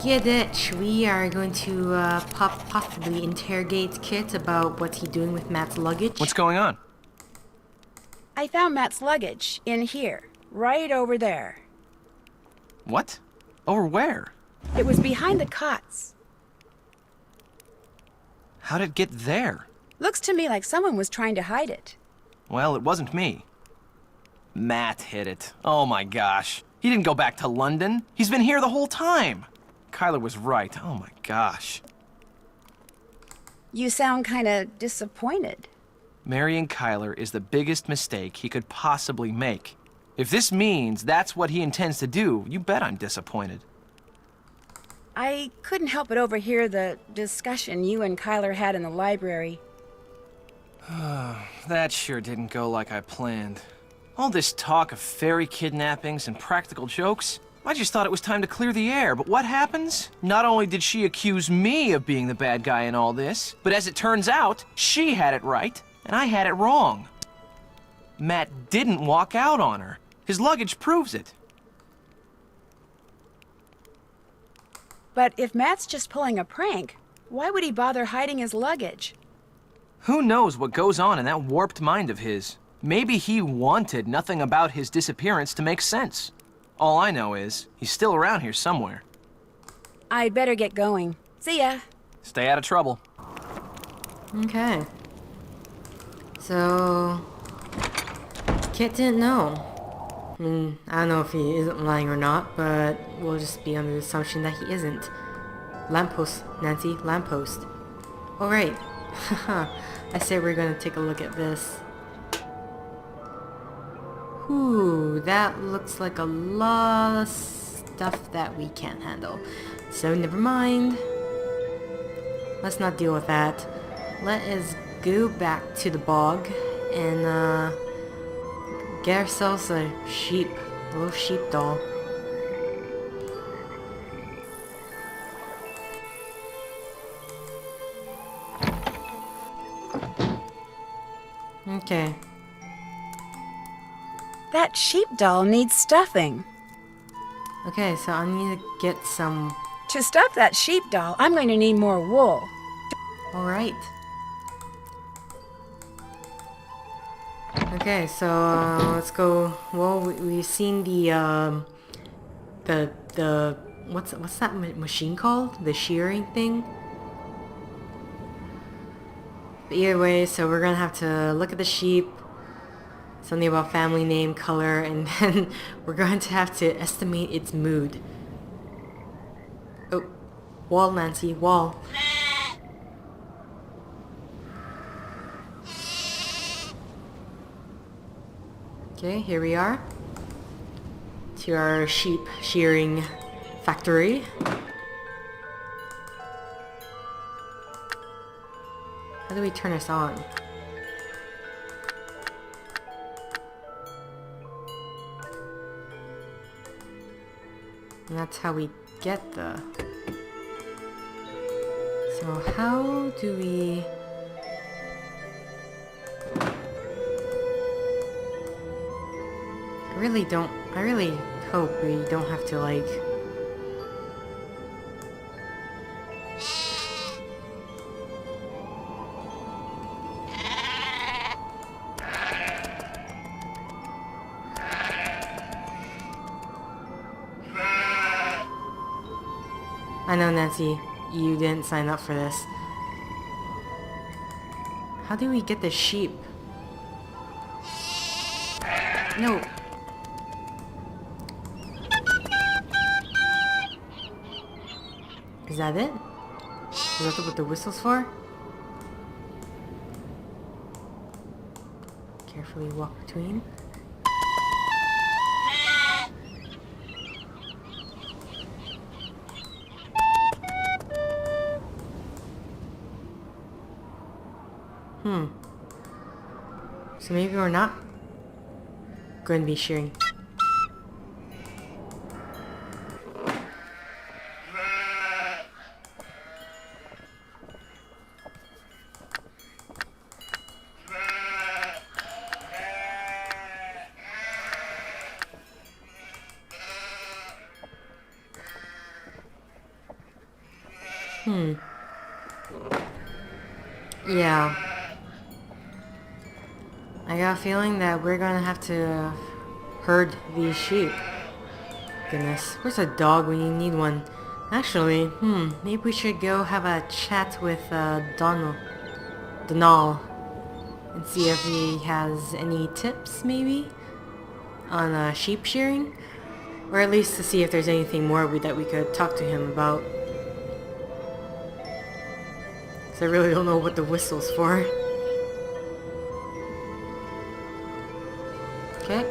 Here, Ditch, we are going to possibly interrogate Kit about what's he doing with Matt's luggage. What's going on? I found Matt's luggage in here, right over there. What? Over where? It was behind the cots. How'd it get there? Looks to me like someone was trying to hide it. Well, it wasn't me. Matt hid it. Oh my gosh. He didn't go back to London. He's been here the whole time. Kyler was right. Oh my gosh. You sound kinda disappointed. Marrying Kyler is the biggest mistake he could possibly make. If this means that's what he intends to do, you bet I'm disappointed. I couldn't help but overhear the discussion you and Kyler had in the library. That sure didn't go like I planned. All this talk of fairy kidnappings and practical jokes, I just thought it was time to clear the air, but what happens? Not only did she accuse me of being the bad guy in all this, but as it turns out, she had it right, and I had it wrong. Matt didn't walk out on her. His luggage proves it. But if Matt's just pulling a prank, why would he bother hiding his luggage? Who knows what goes on in that warped mind of his? Maybe he wanted nothing about his disappearance to make sense. All I know is, he's still around here somewhere. I'd better get going. See ya. Stay out of trouble. Okay. So... Kit didn't know. I mean, I don't know if he isn't lying or not, but we'll just be under the assumption that he isn't. Lamppost, Nancy, lamppost. Alright. I say we're gonna take a look at this. Ooh, that looks like a lot of stuff that we can't handle. So never mind. Let's not deal with that. Let us go back to the bog and get ourselves a sheep, a little sheep doll. Okay. That sheep doll needs stuffing. Okay, so I need to get some... To stuff that sheep doll, I'm going to need more wool. Alright. Okay, so let's go. Well, we've seen the what's that machine called? The shearing thing. But either way, so we're gonna have to look at the sheep. Something about family name, color, and then we're going to have to estimate its mood. Oh, wall, Nancy, wall. Okay, here we are. To our sheep shearing factory. How do we turn this on? And that's how we get the... So how do we... I really hope we don't have to, like... I know, Nancy, you didn't sign up for this. How do we get the sheep? No. Is that it? Is that what the whistle's for? Carefully walk between. So maybe we're not going to be shearing. Yeah. I got a feeling that we're gonna have to herd these sheep. Goodness, where's a dog when you need one? Actually, maybe we should go have a chat with Donal, and see if he has any tips, maybe, on sheep shearing, or at least to see if there's anything more that we could talk to him about. 'Cause I really don't know what the whistle's for. Okay.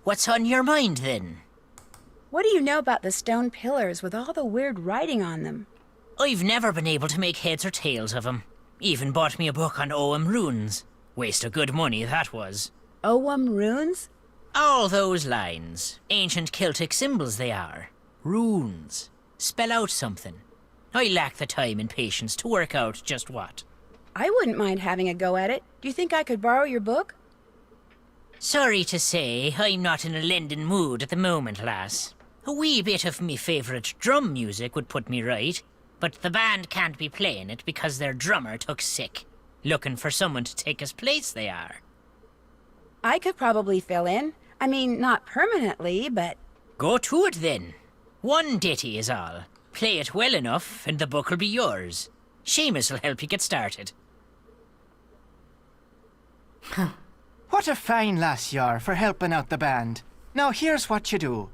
What's on your mind, then? What do you know about the stone pillars with all the weird writing on them? I've never been able to make heads or tails of 'em. Even bought me a book on Ogham runes. Waste of good money, that was. Ogham runes? All those lines. Ancient Celtic symbols they are. Runes. Spell out something. I lack the time and patience to work out just what. I wouldn't mind having a go at it. Do you think I could borrow your book? Sorry to say, I'm not in a lending mood at the moment, lass. A wee bit of me favourite drum music would put me right, but the band can't be playing it because their drummer took sick. Looking for someone to take his place, they are. I could probably fill in. I mean, not permanently, but... Go to it, then. One ditty is all. Play it well enough, and the book will be yours. Seamus will help you get started. What a fine lass you are for helping out the band. Now here's what you do.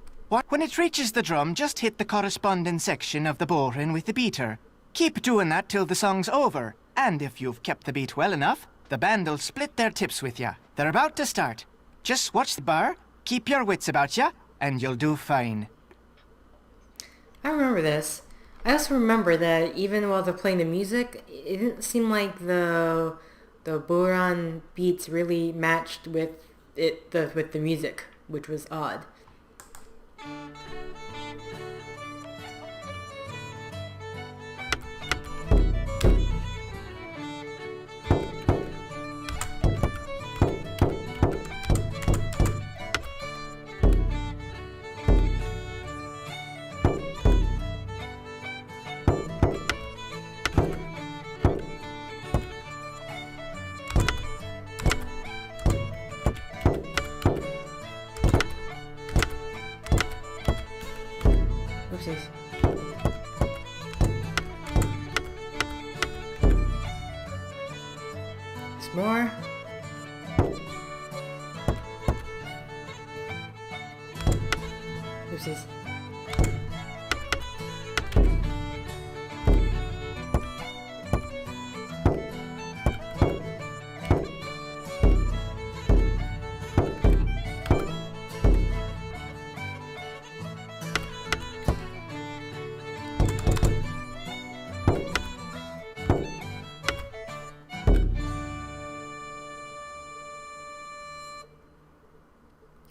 When it reaches the drum, just hit the corresponding section of the bowline with the beater. Keep doing that till the song's over. And if you've kept the beat well enough, the band'll split their tips with ya. They're about to start. Just watch the bar, keep your wits about ya, and you'll do fine. I remember this. I also remember that even while they're playing the music, it didn't seem like the Boran beats really matched with the music, which was odd. Oopsies. It's more. Oopsies.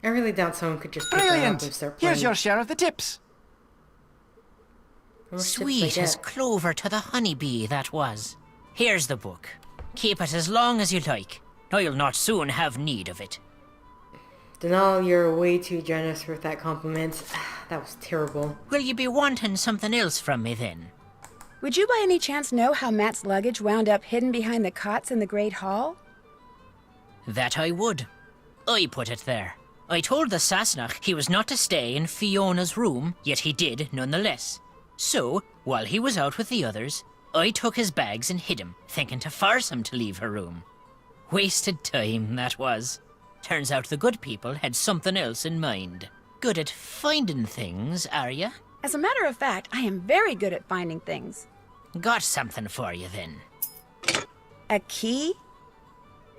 I really doubt someone could just pick that up and Brilliant! start playing. Here's your share of the tips. How much tips I Sweet as get? clover to the honeybee, that was. Here's the book. Keep it as long as you like. I'll not soon have need of it. Donal, you're way too generous with that compliment. That was terrible. Will you be wanting something else from me, then? Would you by any chance know how Matt's luggage wound up hidden behind the cots in the Great Hall? That I would. I put it there. I told the Sassenach he was not to stay in Fiona's room, yet he did nonetheless. So, while he was out with the others, I took his bags and hid him, thinking to force him to leave her room. Wasted time, that was. Turns out the good people had something else in mind. Good at finding things, are ya? As a matter of fact, I am very good at finding things. Got something for you, then. A key?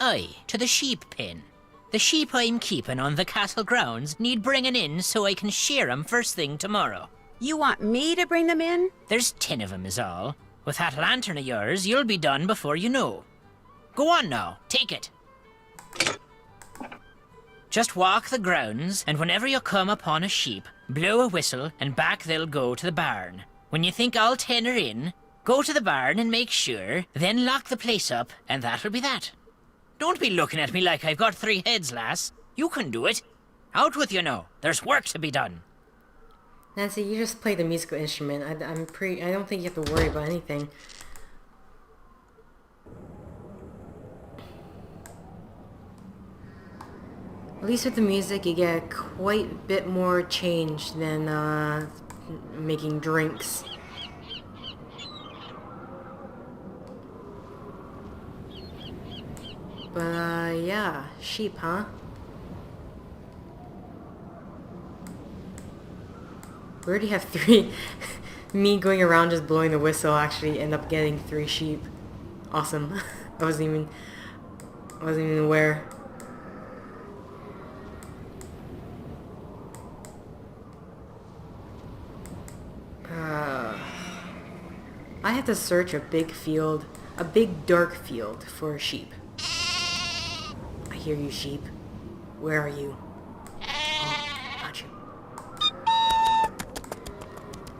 Aye, to the sheep pen. The sheep I'm keeping on the castle grounds need bringing in so I can shear 'em first thing tomorrow. You want me to bring them in? There's 10 of 'em is all. With that lantern of yours, you'll be done before you know. Go on now, take it. Just walk the grounds, and whenever you come upon a sheep, blow a whistle, and back they'll go to the barn. When you think all 10 are in, go to the barn and make sure, then lock the place up, and that'll be that. Don't be looking at me like I've got 3 heads, lass. You can do it. Out with you now. There's work to be done. Nancy, you just play the musical instrument. I don't think you have to worry about anything. At least with the music, you get quite a bit more change than making drinks. But yeah, sheep, huh? We already have 3. Me going around just blowing the whistle actually end up getting 3 sheep. Awesome. I wasn't even aware. I have to search a big field, a big dark field for sheep. I hear you, sheep. Where are you? Oh, got you.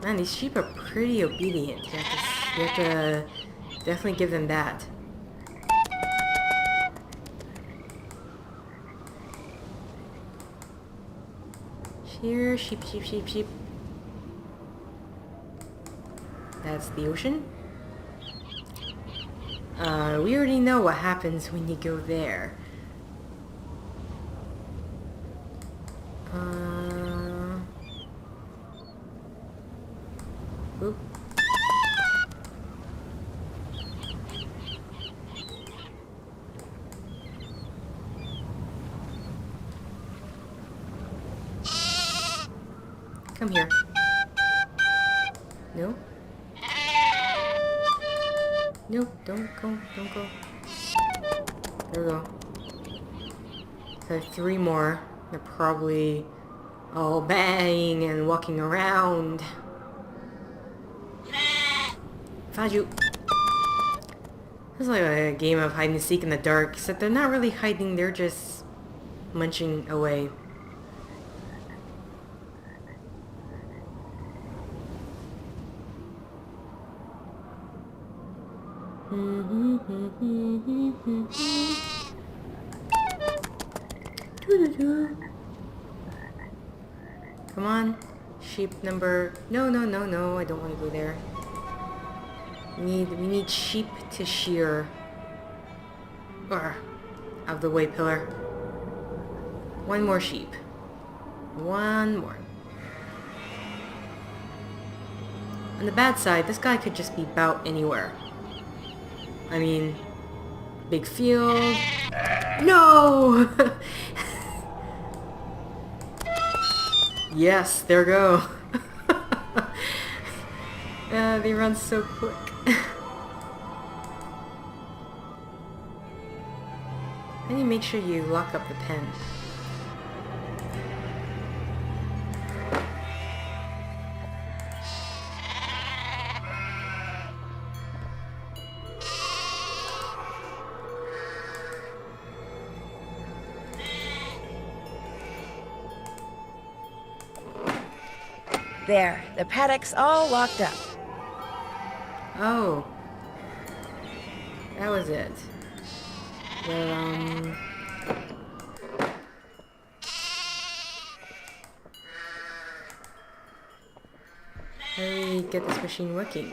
Man, these sheep are pretty obedient. You have to definitely give them that. Here, sheep, sheep, sheep, sheep. That's the ocean. We already know what happens when you go there. Oop. Come here. No? No, don't go. There we go. So 3 more. They're probably all banging and walking around. Found you. It's like a game of hide and seek in the dark, except they're not really hiding, they're just munching away. Come on, sheep number... No, I don't want to go there. We need sheep to shear. Out of the way, pillar. 1 more sheep. 1 more. On the bad side, this guy could just be about anywhere. I mean, big field. No! Yes, there we go. They run so quick. I need to make sure you lock up the pen. There, the paddock's all locked up. Oh. That was it. But, how do we get this machine working?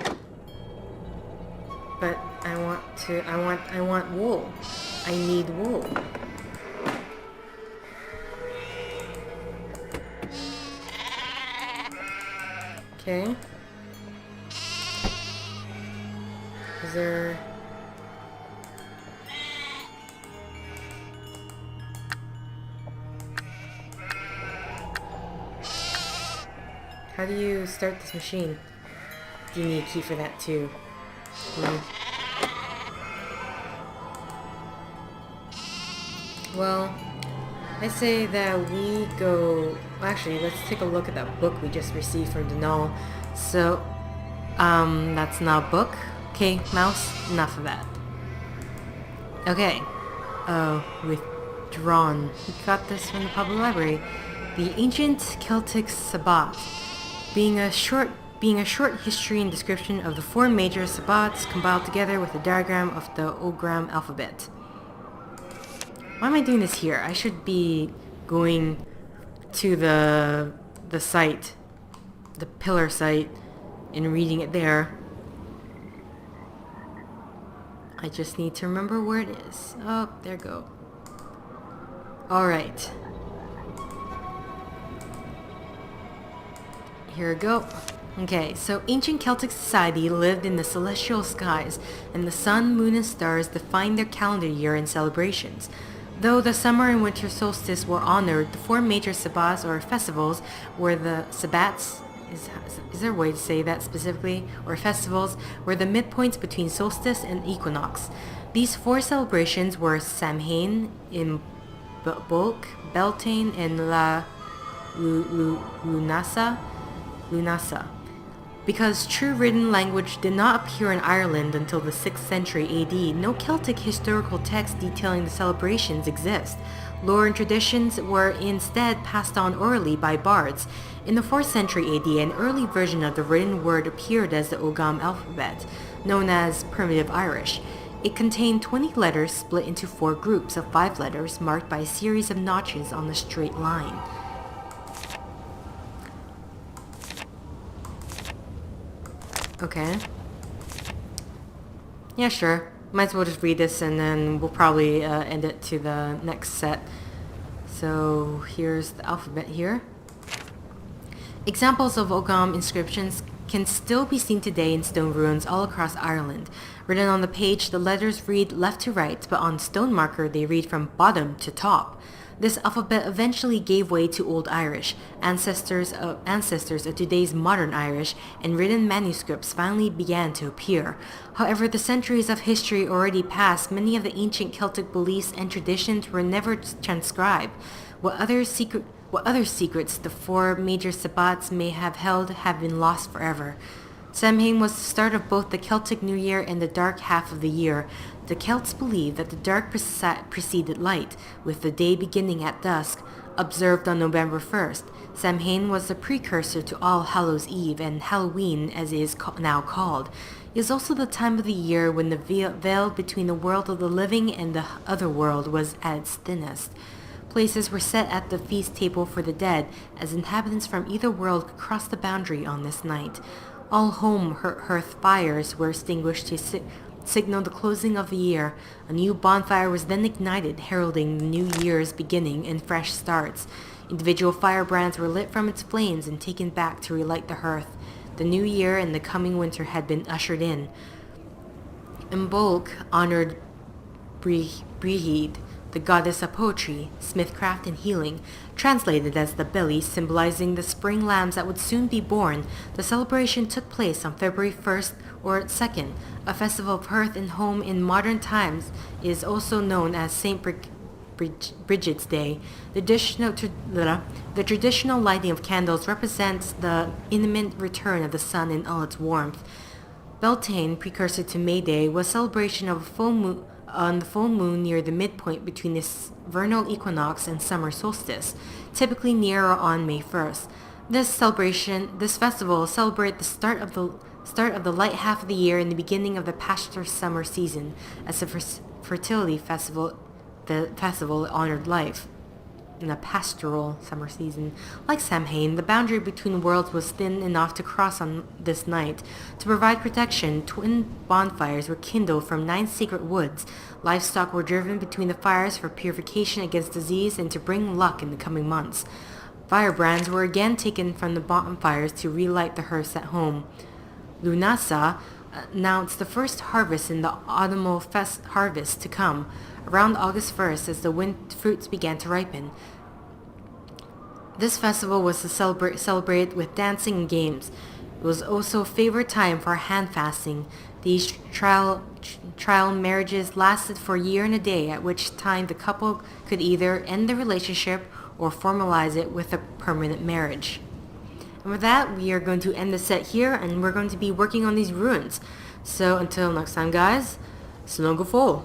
But I want wool. I need wool. Okay. Is there... How do you start this machine? Do you need a key for that too? Well, I say that we go... Actually, let's take a look at that book we just received from Donal. So, that's not a book. Okay, mouse, enough of that. Okay. Withdrawn. We got this from the public library. The Ancient Celtic Sabbat. Being a short history and description of the 4 major sabbats compiled together with a diagram of the Ogham alphabet. Why am I doing this here? I should be going to the site, the pillar site, and reading it there. I just need to remember where it is. Oh, there we go. Alright. Here we go. Okay, so ancient Celtic society lived in the celestial skies, and the sun, moon, and stars defined their calendar year and celebrations. Though the summer and winter solstice were honored, the four major sabbats or festivals were the sabbats, is there a way to say that specifically, or festivals, were the midpoints between solstice and equinox. These four celebrations were Samhain, Bulk, Beltane, and La Lunasa. Because true written language did not appear in Ireland until the 6th century AD, no Celtic historical text detailing the celebrations exist. Lore and traditions were instead passed on orally by bards. In the 4th century AD, an early version of the written word appeared as the Ogham alphabet, known as Primitive Irish. It contained 20 letters split into 4 groups of 5 letters marked by a series of notches on a straight line. Okay. Yeah, sure. Might as well just read this and then we'll probably end it to the next set. So here's the alphabet here. Examples of Ogham inscriptions can still be seen today in stone ruins all across Ireland. Written on the page, the letters read left to right, but on stone marker they read from bottom to top. This alphabet eventually gave way to Old Irish, ancestors of today's modern Irish, and written manuscripts finally began to appear. However, the centuries of history already past, many of the ancient Celtic beliefs and traditions were never transcribed. What other secrets the four major sabbats may have held have been lost forever. Samhain was the start of both the Celtic New Year and the dark half of the year. The Celts believed that the dark preceded light, with the day beginning at dusk, observed on November 1st. Samhain was the precursor to All Hallows Eve and Halloween as it is now called. It is also the time of the year when the veil between the world of the living and the other world was at its thinnest. Places were set at the feast table for the dead, as inhabitants from either world could cross the boundary on this night. All home hearth fires were extinguished to signal the closing of the year. A new bonfire was then ignited, heralding the new year's beginning and fresh starts. Individual firebrands were lit from its flames and taken back to relight the hearth. The new year and the coming winter had been ushered in. Imbolc honored Brigid, the goddess of poetry, smithcraft, and healing, translated as the Billy, symbolizing the spring lambs that would soon be born. The celebration took place on February 1st or 2nd. A festival of hearth and home in modern times is also known as St. Bridget's Day. The traditional lighting of candles represents the imminent return of the sun in all its warmth. Beltane, precursor to May Day, was celebration of a full moon on the full moon near the midpoint between the vernal equinox and summer solstice, typically near or on May 1st. This festival celebrates the start of the light half of the year and the beginning of the pastoral summer season. As a fertility festival, the festival honored life. In the pastoral summer season. Like Samhain, the boundary between worlds was thin enough to cross on this night. To provide protection, twin bonfires were kindled from 9 sacred woods. Livestock were driven between the fires for purification against disease and to bring luck in the coming months. Firebrands were again taken from the bonfires to relight the hearths at home. Lunasa announced the first harvest in the autumnal harvest to come, around August 1st as the fruits began to ripen. This festival was celebrated with dancing and games. It was also a favorite time for hand fasting. These trial marriages lasted for a year and a day, at which time the couple could either end the relationship or formalize it with a permanent marriage. And with that, we are going to end the set here, and we're going to be working on these ruins. So until next time, guys, Slán go fóill.